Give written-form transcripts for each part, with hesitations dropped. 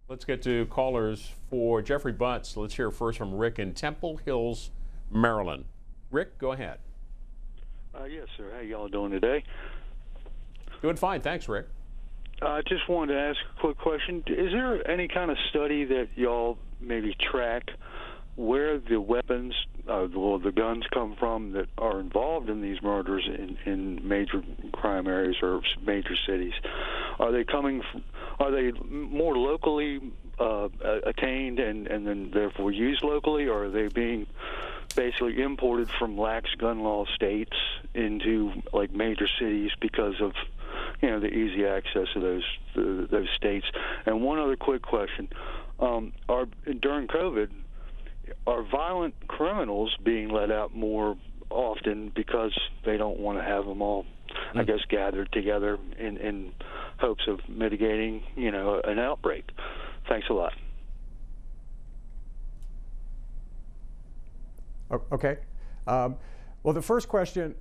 Let's get to callers for Jeffrey Butts. Let's hear first from Rick in Temple Hills, Maryland. Rick, go ahead. Yes, sir. How y'all doing today? Doing fine. Thanks, Rick. I just wanted to ask a quick question. Is there any kind of study that y'all maybe track where the weapons, the guns come from that are involved in these murders in major crime areas or major cities? Are they coming from, are they more locally attained and then therefore used locally, or are they being basically imported from lax gun law states into like major cities because of the easy access of those states? And one other quick question: during COVID, are violent criminals being let out more often because they don't want to have them all, I guess, gathered together in hopes of mitigating, an outbreak? Thanks a lot. Okay. Well, the first question,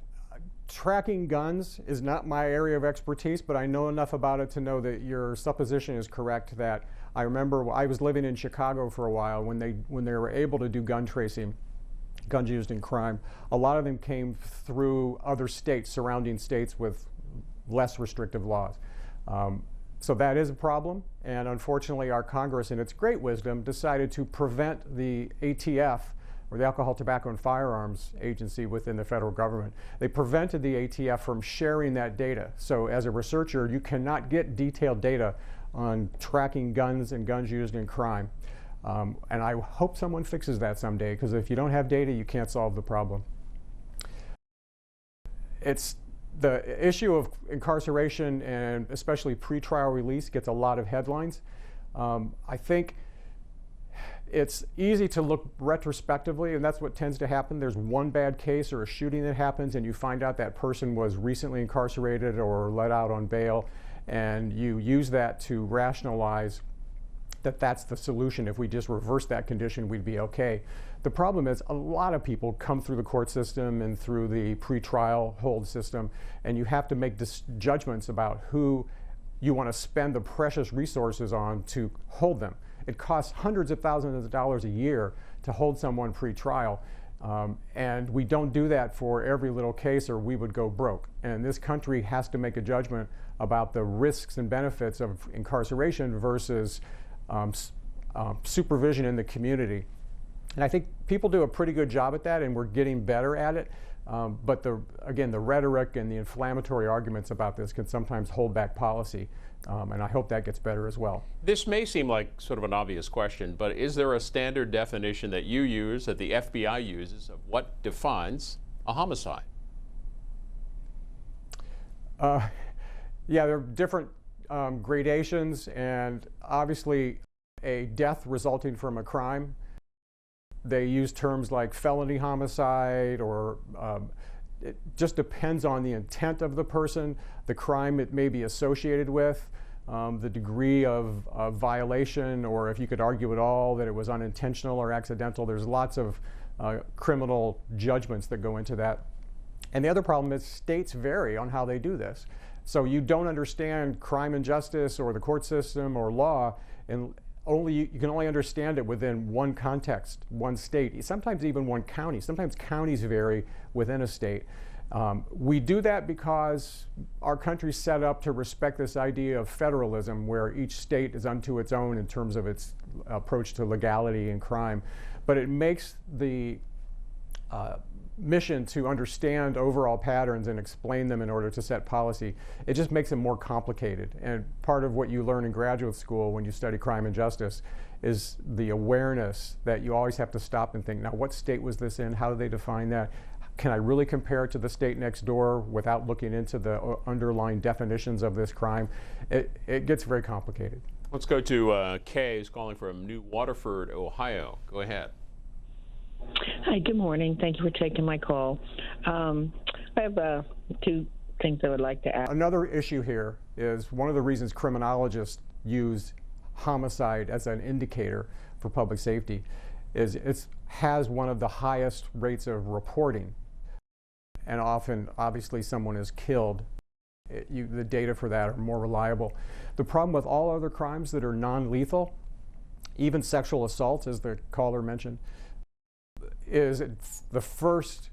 tracking guns is not my area of expertise, but I know enough about it to know that your supposition is correct. That I remember I was living in Chicago for a while when they were able to do gun tracing, guns used in crime. A lot of them came through other states, surrounding states with less restrictive laws. So that is a problem, and unfortunately our Congress, in its great wisdom, decided to prevent the ATF, or the Alcohol, Tobacco, and Firearms Agency within the federal government. They prevented the ATF from sharing that data. So as a researcher, you cannot get detailed data on tracking guns and guns used in crime. And I hope someone fixes that someday, because if you don't have data, you can't solve the problem. It's the issue of incarceration, and especially pretrial release, gets a lot of headlines. I think it's easy to look retrospectively, and that's what tends to happen. There's one bad case or a shooting that happens, and you find out that person was recently incarcerated or let out on bail, and you use that to rationalize that that's the solution. If we just reverse that condition, we'd be okay. The problem is a lot of people come through the court system and through the pretrial hold system, and you have to make judgments about who you want to spend the precious resources on to hold them. It costs hundreds of thousands of dollars a year to hold someone pre-trial, and we don't do that for every little case, or we would go broke. And this country has to make a judgment about the risks and benefits of incarceration versus supervision in the community. And I think people do a pretty good job at that, and we're getting better at it. But again, the rhetoric and the inflammatory arguments about this can sometimes hold back policy. And I hope that gets better as well. This may seem like sort of an obvious question, but is there a standard definition that you use, that the FBI uses, of what defines a homicide? Yeah, there are different gradations, and obviously a death resulting from a crime. They use terms like felony homicide, or it just depends on the intent of the person, the crime it may be associated with, the degree of violation, or if you could argue at all that it was unintentional or accidental. There's lots of criminal judgments that go into that. And the other problem is states vary on how they do this. So you don't understand crime and justice or the court system or law, and you can only understand it within one context, one state, sometimes even one county. Sometimes counties vary within a state. We do that because our country's set up to respect this idea of federalism, where each state is unto its own in terms of its approach to legality and crime. But it makes the mission to understand overall patterns and explain them in order to set policy, it just makes it more complicated. And part of what you learn in graduate school when you study crime and justice is the awareness that you always have to stop and think, now what state was this in? How do they define that? Can I really compare it to the state next door without looking into the underlying definitions of this crime? It gets very complicated. Let's go to Kay, who's calling from New Waterford, Ohio. Go ahead. Hi, good morning. Thank you for taking my call. I have two things I would like to ask. Another issue here is one of the reasons criminologists use homicide as an indicator for public safety is it has one of the highest rates of reporting. And often, obviously, someone is killed. The data for that are more reliable. The problem with all other crimes that are non-lethal even sexual assault, as the caller mentioned, is the first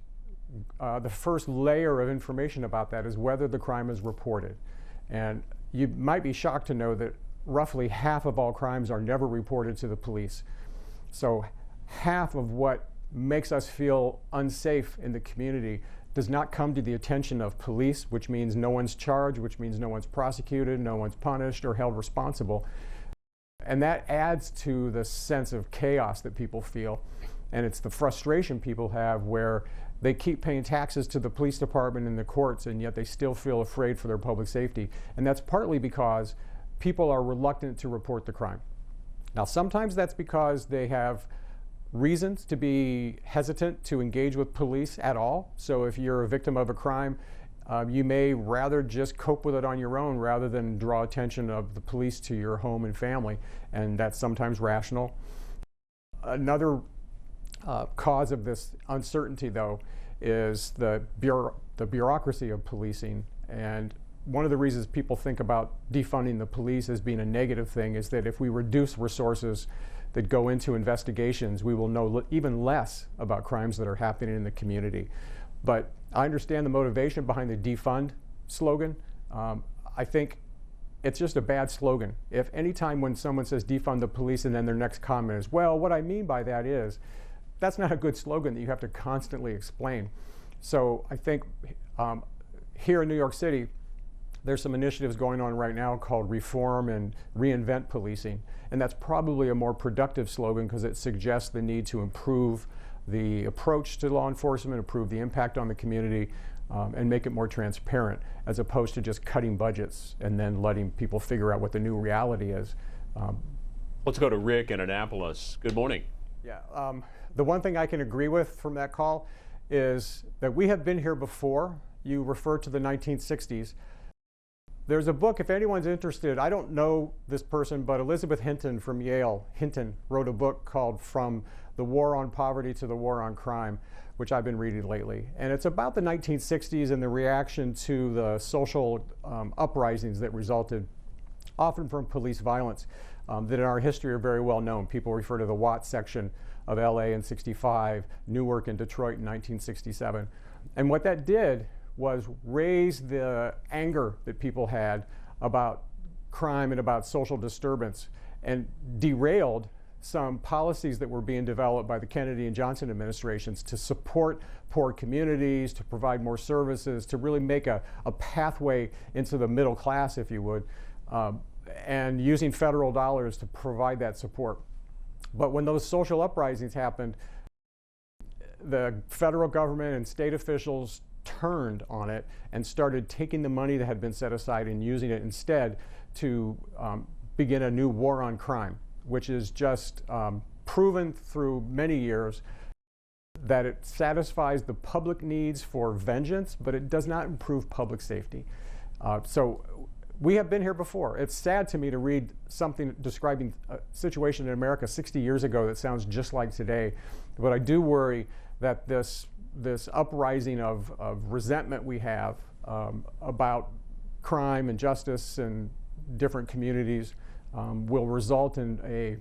layer of information about that is whether the crime is reported. And you might be shocked to know that roughly half of all crimes are never reported to the police. So half of what makes us feel unsafe in the community does not come to the attention of police, which means no one's charged, which means no one's prosecuted, no one's punished or held responsible. And that adds to the sense of chaos that people feel. And it's the frustration people have where they keep paying taxes to the police department and the courts, and yet they still feel afraid for their public safety. And that's partly because people are reluctant to report the crime. Now, sometimes that's because they have reasons to be hesitant to engage with police at all. So if you're a victim of a crime, you may rather just cope with it on your own rather than draw attention of the police to your home and family, and that's sometimes rational. Another cause of this uncertainty, though, is the bureaucracy of policing. And one of the reasons people think about defunding the police as being a negative thing is that if we reduce resources that go into investigations, we will know even less about crimes that are happening in the community. But I understand the motivation behind the defund slogan. I think it's just a bad slogan. If any time when someone says defund the police and then their next comment is, well, what I mean by that is, that's not a good slogan that you have to constantly explain. So I think here in New York City, there's some initiatives going on right now called Reform and Reinvent Policing. And that's probably a more productive slogan because it suggests the need to improve the approach to law enforcement, improve the impact on the community, and make it more transparent, as opposed to just cutting budgets and then letting people figure out what the new reality is. Let's go to Rick in Annapolis. Good morning. Yeah, the one thing I can agree with from that call is that we have been here before. You referred to the 1960s. There's a book, if anyone's interested, I don't know this person, but Elizabeth Hinton from Yale, Hinton, wrote a book called From the War on Poverty to the War on Crime, which I've been reading lately. And it's about the 1960s and the reaction to the social uprisings that resulted, often from police violence, that in our history are very well known. People refer to the Watts section of LA in '65, Newark and Detroit in 1967. And what that did was raise the anger that people had about crime and about social disturbance, and derailed some policies that were being developed by the Kennedy and Johnson administrations to support poor communities, to provide more services, to really make a pathway into the middle class, if you would, and using federal dollars to provide that support. But when those social uprisings happened, the federal government and state officials turned on it and started taking the money that had been set aside and using it instead to begin a new war on crime, which is just proven through many years that it satisfies the public needs for vengeance, but it does not improve public safety. So we have been here before. It's sad to me to read something describing a situation in America 60 years ago that sounds just like today, but I do worry that this uprising of resentment we have about crime and justice in different communities will result in a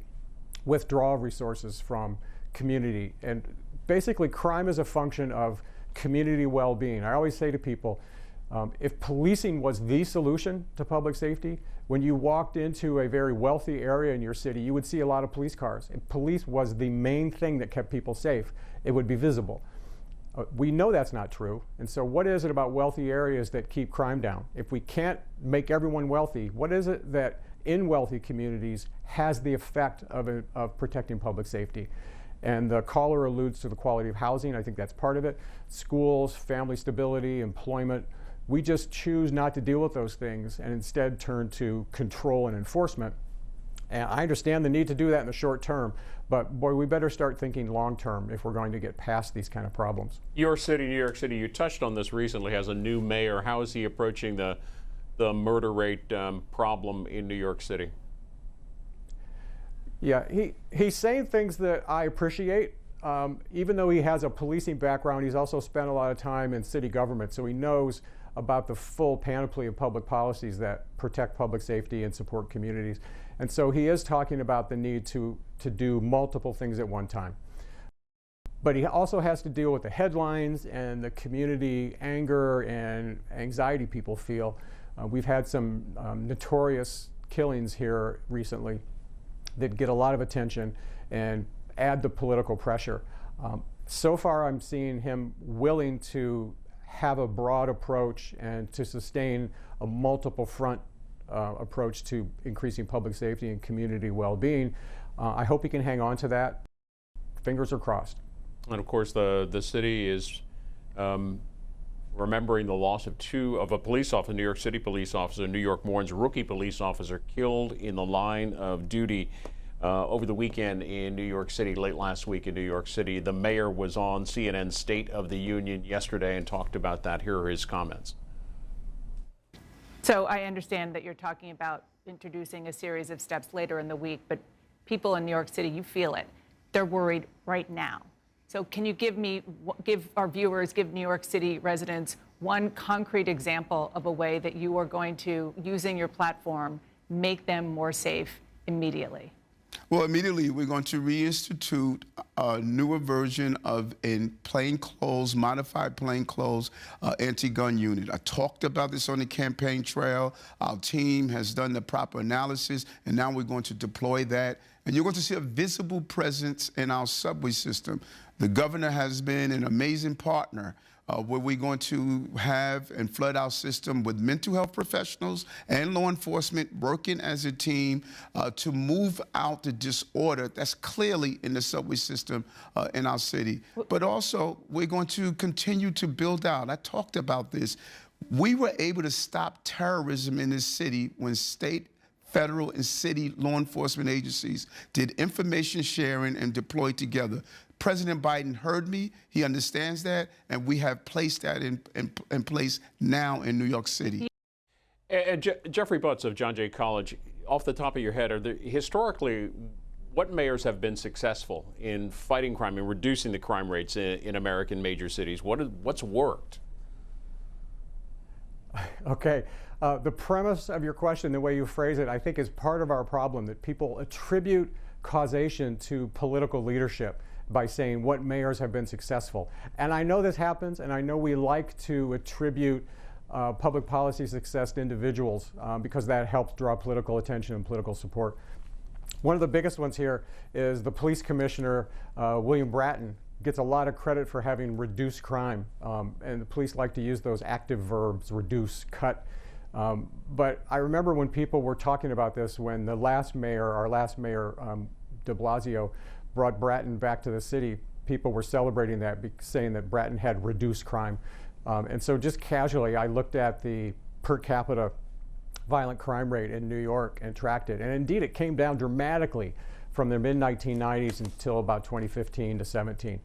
withdrawal of resources from community. And basically, crime is a function of community well-being. I always say to people, if policing was the solution to public safety, when you walked into a very wealthy area in your city, you would see a lot of police cars. If police was the main thing that kept people safe, it would be visible. We know that's not true, and so what is it about wealthy areas that keep crime down? If we can't make everyone wealthy, what is it that in wealthy communities has the effect of protecting public safety? And the caller alludes to the quality of housing. I think that's part of it. Schools, family stability, employment. We just choose not to deal with those things and instead turn to control and enforcement. And I understand the need to do that in the short term, but boy, we better start thinking long term if we're going to get past these kind of problems. Your city, New York City, you touched on this recently, has a new mayor. How is he approaching the murder rate problem in New York City? Yeah, he's saying things that I appreciate. Even though he has a policing background, he's also spent a lot of time in city government, so he knows about the full panoply of public policies that protect public safety and support communities. And so he is talking about the need to do multiple things at one time. But he also has to deal with the headlines and the community anger and anxiety people feel. We've had some notorious killings here recently that get a lot of attention and add the political pressure. So far, I'm seeing him willing to have a broad approach and to sustain a multiple front approach to increasing public safety and community well-being. I hope he can hang on to that. Fingers are crossed. And of course, the city is remembering the loss of a police officer, a New York City police officer. New York mourns a rookie police officer killed in the line of duty over the weekend in New York City, late last week in New York City. The mayor was on CNN's State of the Union yesterday and talked about that. Here are his comments. So I understand that you're talking about introducing a series of steps later in the week, but people in New York City, you feel it. They're worried right now. So can you give our viewers, give New York City residents one concrete example of a way that you are going to, using your platform, make them more safe immediately? Well, immediately we're going to reinstitute a newer version of modified plainclothes anti-gun unit. I talked about this on the campaign trail. Our team has done the proper analysis, and now we're going to deploy that. And you're going to see a visible presence in our subway system. The governor has been an amazing partner where we're going to have and flood our system with mental health professionals and law enforcement working as a team to move out the disorder that's clearly in the subway system in our city. But also, we're going to continue to build out. I talked about this. We were able to stop terrorism in this city when state, federal, and city law enforcement agencies did information sharing and deployed together. President Biden heard me, he understands that, and we have placed that in place now in New York City. Jeffrey Butts of John Jay College, off the top of your head, historically, what mayors have been successful in fighting crime and reducing the crime rates in American major cities? What's worked? Okay. The premise of your question, the way you phrase it, I think is part of our problem, that people attribute causation to political leadership by saying what mayors have been successful. And I know this happens, and I know we like to attribute public policy success to individuals because that helps draw political attention and political support. One of the biggest ones here is the police commissioner, William Bratton, gets a lot of credit for having reduced crime. And the police like to use those active verbs, reduce, cut. But I remember when people were talking about this, when our last mayor, de Blasio, brought Bratton back to the city, people were celebrating that, saying that Bratton had reduced crime. And so just casually, I looked at the per capita violent crime rate in New York and tracked it. And indeed, it came down dramatically from the mid-1990s until about 2015 to 17.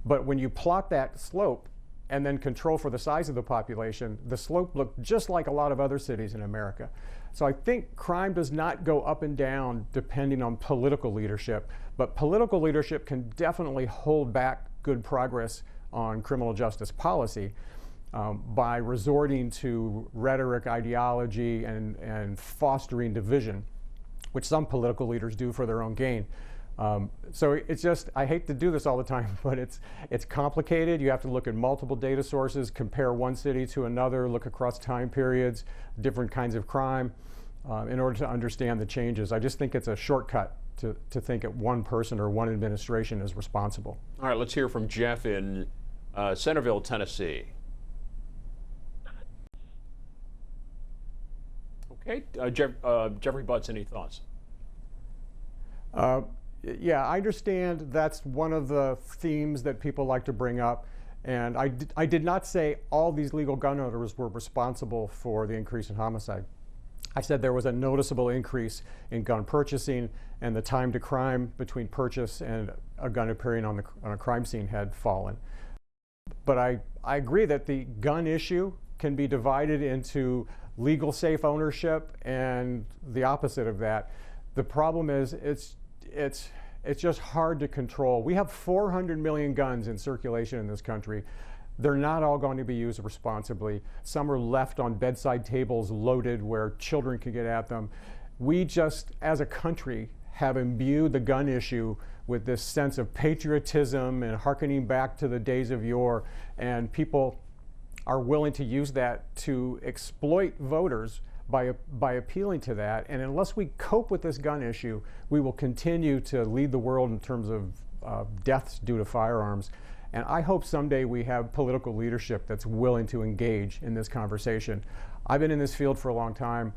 But when you plot that slope and then control for the size of the population, the slope looked just like a lot of other cities in America. So I think crime does not go up and down depending on political leadership, but political leadership can definitely hold back good progress on criminal justice policy by resorting to rhetoric, ideology, and fostering division, which some political leaders do for their own gain. So it's just, I hate to do this all the time, but it's complicated. You have to look at multiple data sources, compare one city to another, look across time periods, different kinds of crime, in order to understand the changes. I just think it's a shortcut to think that one person or one administration is responsible. All right, let's hear from Jeff in Centerville, Tennessee. Okay, Jeffrey Butts, any thoughts? Yeah, I understand that's one of the themes that people like to bring up. And I did not say all these legal gun owners were responsible for the increase in homicide. I said there was a noticeable increase in gun purchasing, and the time to crime between purchase and a gun appearing on a crime scene had fallen. But I agree that the gun issue can be divided into legal safe ownership and the opposite of that. The problem is it's just hard to control. We have 400 million guns in circulation in this country. They're not all going to be used responsibly. Some are left on bedside tables loaded where children can get at them. We just, as a country, have imbued the gun issue with this sense of patriotism and hearkening back to the days of yore, and people are willing to use that to exploit voters by appealing to that. And unless we cope with this gun issue, we will continue to lead the world in terms of deaths due to firearms. And I hope someday we have political leadership that's willing to engage in this conversation. I've been in this field for a long time.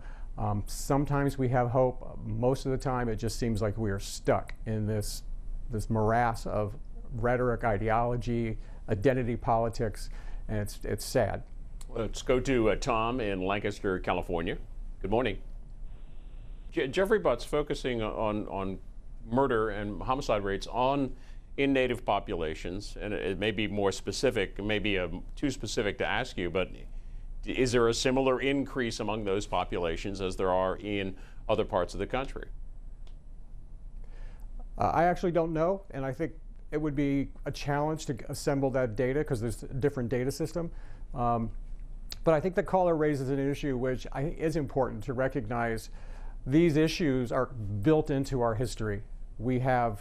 Sometimes we have hope. Most of the time it just seems like we are stuck in this morass of rhetoric, ideology, identity politics, and it's sad. Let's go to Tom in Lancaster, California. Good morning. Jeffrey Butts focusing on murder and homicide rates in native populations, and it may be more specific, maybe too specific to ask you, but is there a similar increase among those populations as there are in other parts of the country? I actually don't know, and I think it would be a challenge to assemble that data because there's a different data system. But I think the caller raises an issue which I think is important to recognize. These issues are built into our history. We have,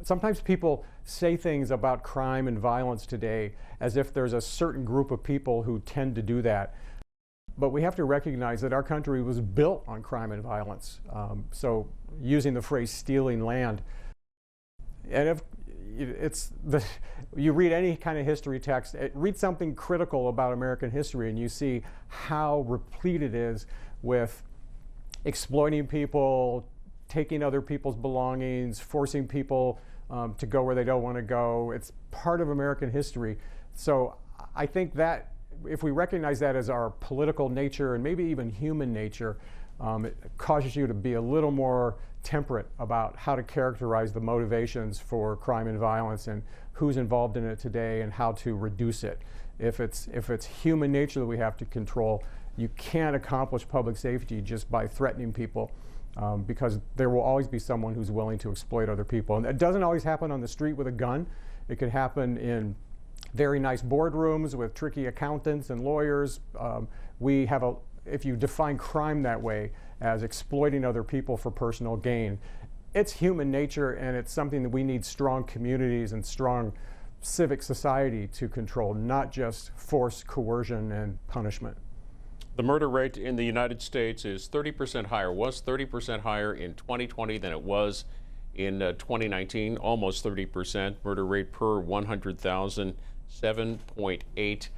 sometimes people say things about crime and violence today as if there's a certain group of people who tend to do that. But we have to recognize that our country was built on crime and violence. So using the phrase stealing land, and if you read any kind of history text, read something critical about American history and you see how replete it is with exploiting people, taking other people's belongings, forcing people to go where they don't want to go. It's part of American history. So I think that if we recognize that as our political nature and maybe even human nature, it causes you to be a little more temperate about how to characterize the motivations for crime and violence and who's involved in it today and how to reduce it. If it's human nature that we have to control, you can't accomplish public safety just by threatening people, because there will always be someone who's willing to exploit other people. And it doesn't always happen on the street with a gun. It could happen in very nice boardrooms with tricky accountants and lawyers. If you define crime that way, as exploiting other people for personal gain, it's human nature, and it's something that we need strong communities and strong civic society to control, not just force, coercion, and punishment. The murder rate in the United States is 30% higher, was 30% higher in 2020 than it was in 2019, almost 30%. Murder rate per 100,000, 7.8.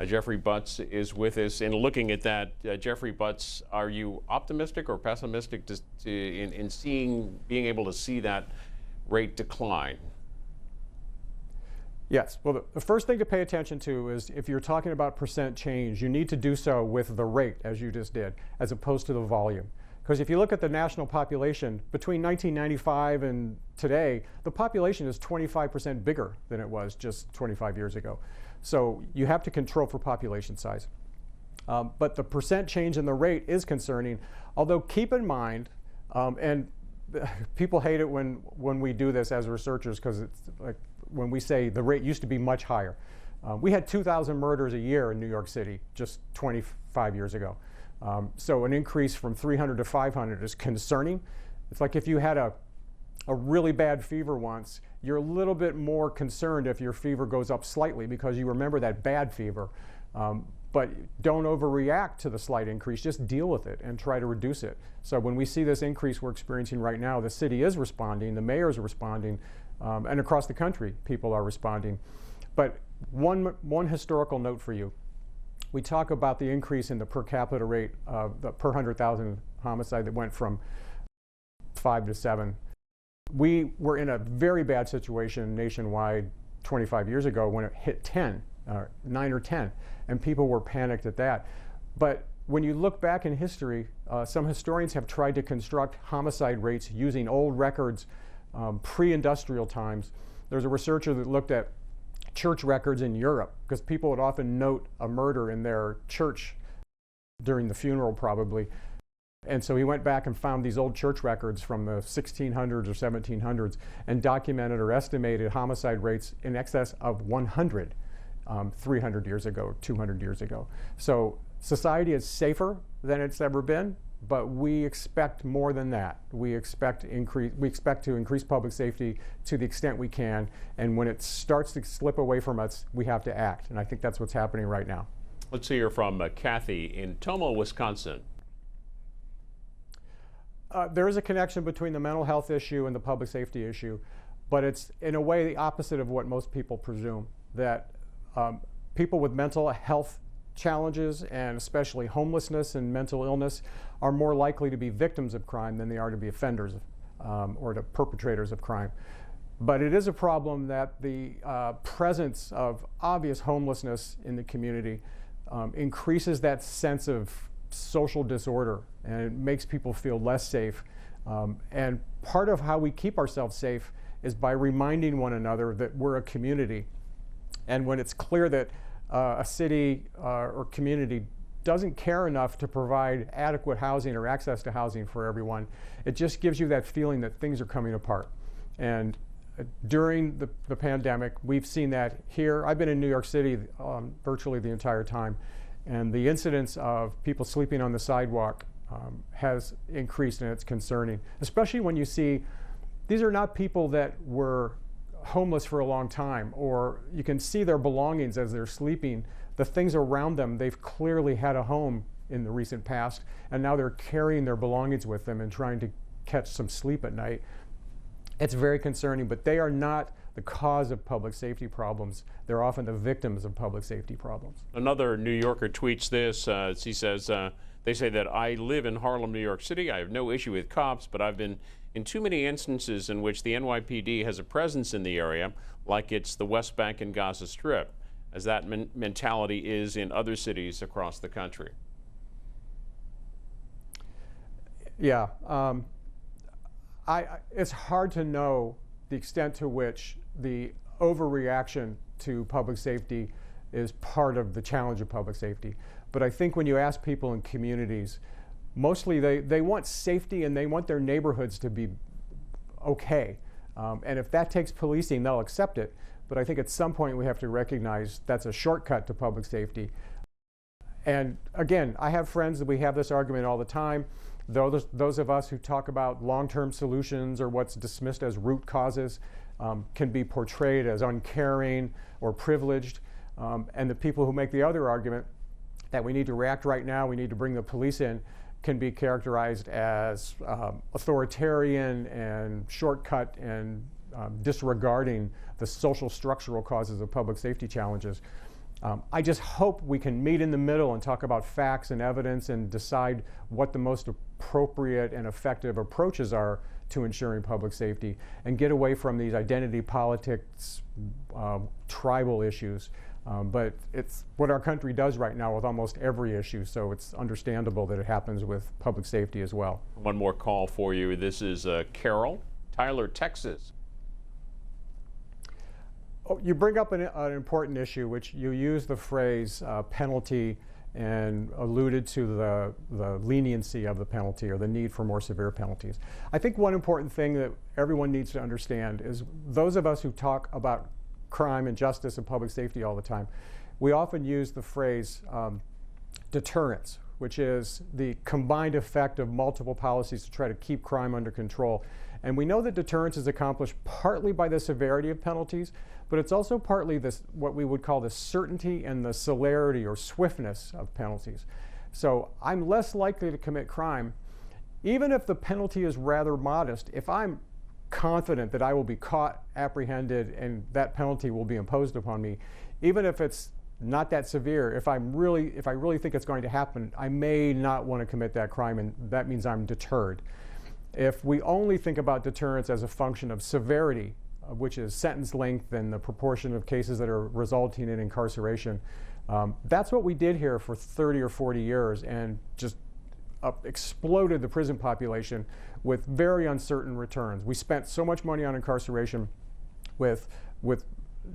Jeffrey Butts is with us. In looking at that, Jeffrey Butts, are you optimistic or pessimistic in being able to see that rate decline? Yes. Well, the first thing to pay attention to is if you're talking about percent change, you need to do so with the rate, as you just did, as opposed to the volume. Because if you look at the national population, between 1995 and today, the population is 25% bigger than it was just 25 years ago. So you have to control for population size. But the percent change in the rate is concerning, although keep in mind, and people hate it when we do this as researchers, because it's like when we say the rate used to be much higher. We had 2,000 murders a year in New York City just 25 years ago. So an increase from 300 to 500 is concerning. It's like if you had a really bad fever once, you're a little bit more concerned if your fever goes up slightly because you remember that bad fever. But don't overreact to the slight increase, just deal with it and try to reduce it. So when we see this increase we're experiencing right now, the city is responding, the mayor's responding, and across the country people are responding. But one historical note for you. We talk about the increase in the per capita rate of the per 100,000 homicide that went from 5 to 7. We were in a very bad situation nationwide 25 years ago when it hit 10, 9 or 10, and people were panicked at that. But when you look back in history, some historians have tried to construct homicide rates using old records, pre-industrial times. There's a researcher that looked at church records in Europe, because people would often note a murder in their church during the funeral probably. And so he went back and found these old church records from the 1600s or 1700s and documented or estimated homicide rates in excess of 100 300 years ago, 200 years ago. So society is safer than it's ever been, but we expect more than that. We expect to increase public safety to the extent we can, and when it starts to slip away from us, we have to act, and I think that's what's happening right now. Let's hear from Kathy in Tomo, Wisconsin. There is a connection between the mental health issue and the public safety issue, but it's in a way the opposite of what most people presume, that people with mental health challenges, and especially homelessness and mental illness, are more likely to be victims of crime than they are to be offenders or to perpetrators of crime. But it is a problem that the presence of obvious homelessness in the community increases that sense of social disorder, and it makes people feel less safe. And part of how we keep ourselves safe is by reminding one another that we're a community. And when it's clear that a city or community doesn't care enough to provide adequate housing or access to housing for everyone, it just gives you that feeling that things are coming apart. And during the pandemic, we've seen that here. I've been in New York City virtually the entire time, and the incidence of people sleeping on the sidewalk has increased, and it's concerning, especially when you see these are not people that were homeless for a long time, or you can see their belongings as they're sleeping. The things around them, they've clearly had a home in the recent past, and now they're carrying their belongings with them and trying to catch some sleep at night. It's very concerning, but they are not the cause of public safety problems. They're often the victims of public safety problems. Another New Yorker tweets this. He says, they say that I live in Harlem, New York City. I have no issue with cops, but I've been in too many instances in which the NYPD has a presence in the area, like it's the West Bank and Gaza Strip, as that mentality is in other cities across the country. Yeah, it's hard to know the extent to which the overreaction to public safety is part of the challenge of public safety. But I think when you ask people in communities, mostly they want safety and they want their neighborhoods to be okay. And if that takes policing, they'll accept it. But I think at some point we have to recognize that's a shortcut to public safety. And again, I have friends that we have this argument all the time. Those of us who talk about long-term solutions or what's dismissed as root causes can be portrayed as uncaring or privileged. And the people who make the other argument that we need to react right now, we need to bring the police in, can be characterized as authoritarian and shortcut and disregarding the social structural causes of public safety challenges. I just hope we can meet in the middle and talk about facts and evidence and decide what the most appropriate and effective approaches are to ensuring public safety, and get away from these identity politics, tribal issues. But it's what our country does right now with almost every issue, so it's understandable that it happens with public safety as well. One more call for you. This is Carol, Tyler, Texas. Oh, you bring up an important issue, which you use the phrase penalty and alluded to the leniency of the penalty or the need for more severe penalties. I think one important thing that everyone needs to understand is those of us who talk about crime and justice and public safety all the time, we often use the phrase deterrence, which is the combined effect of multiple policies to try to keep crime under control. And we know that deterrence is accomplished partly by the severity of penalties, but it's also partly this, what we would call the certainty and the celerity or swiftness of penalties. So I'm less likely to commit crime, even if the penalty is rather modest, if I'm confident that I will be caught, apprehended, and that penalty will be imposed upon me. Even if it's not that severe, if I really think it's going to happen, I may not want to commit that crime, and that means I'm deterred. If we only think about deterrence as a function of severity, which is sentence length and the proportion of cases that are resulting in incarceration, that's what we did here for 30 or 40 years and just exploded the prison population with very uncertain returns. We spent so much money on incarceration with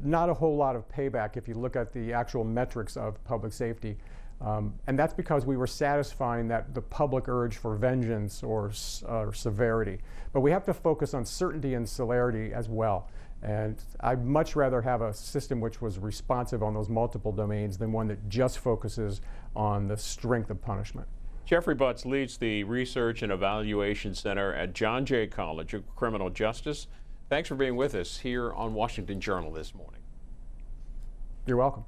not a whole lot of payback if you look at the actual metrics of public safety. And that's because we were satisfying the public urge for vengeance or severity. But we have to focus on certainty and celerity as well. And I'd much rather have a system which was responsive on those multiple domains than one that just focuses on the strength of punishment. Jeffrey Butts leads the Research and Evaluation Center at John Jay College of Criminal Justice. Thanks for being with us here on Washington Journal this morning. You're welcome.